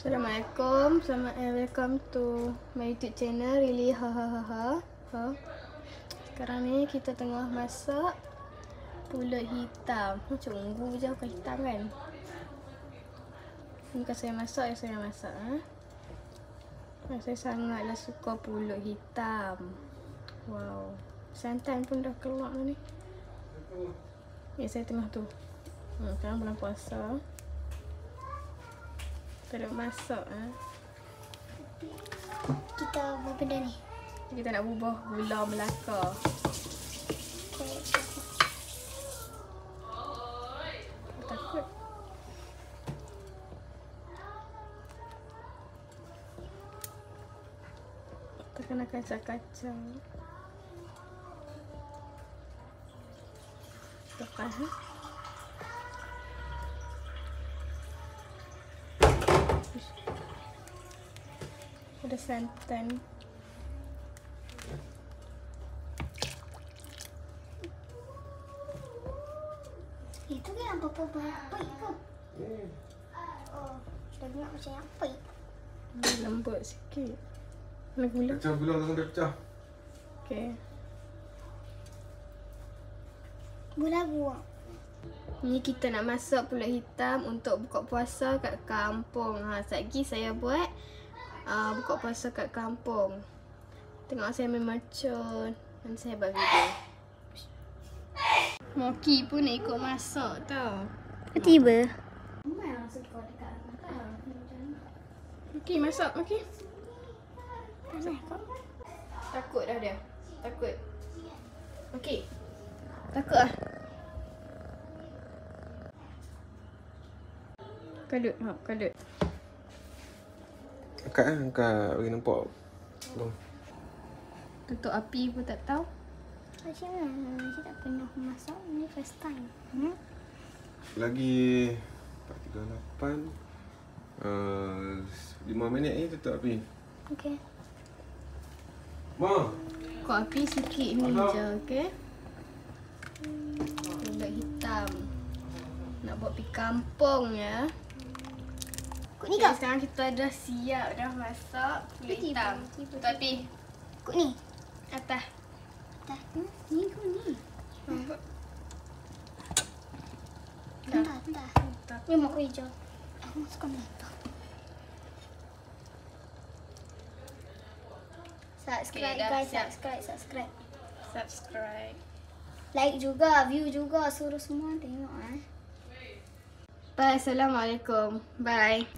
Assalamualaikum, welcome to my YouTube channel Really Ha. Sekarang ni kita tengah masak pulut hitam. Macam ungu je, bukan hitam kan? Ni kan saya masak, saya masak. Saya sangatlah suka pulut hitam. Wow, santan pun dah keluar ni. Saya tengah tu. Sekarang bulan puasa. Kita nak masak. Kita buat benda ni. Kita nak bubuh gula Melaka. Takut. Kita kena kacang-kacang. Lepas ada santan. Itu kan apa-apa pahit ke? Oh, dah dengar macam yang pahit. Lembut sikit. Mana gula? Pecah gula tu dah pecah. Okey. Gula buang. Ni kita nak masak pulut hitam untuk buka puasa kat kampung. Sekejap lagi saya buat buka puasa kat kampung. Tengok saya main mercun. Nanti saya buat video. Moki pun nak ikut masak tau. Tiba. Moki masak, Moki. Panas kok. Takut dah dia. Takut. Moki. Takut ah. Kalut, kalut. Angkat bagi nampak. Tutup api pun tak tahu. Macam mana? Saya tak pernah masak. Ni first time. Lagi 438. 5 minit ni tutup api. Okey. Ma. Kau api sikit ni je, okey? Pulut hitam. Nak buat pergi kampung ya. Kut ni Okay, kau. sekarang kita dah siap dah masak pulut hitam. Tutup api. Kut ni. Atas. Dah. Ni kut ni. Nampak? Entah. Ni mak hijau. Aku suka melata. Subscribe dah guys, siap. subscribe. Subscribe. Like juga, view juga, suruh semua tengok Bye. Assalamualaikum. Bye.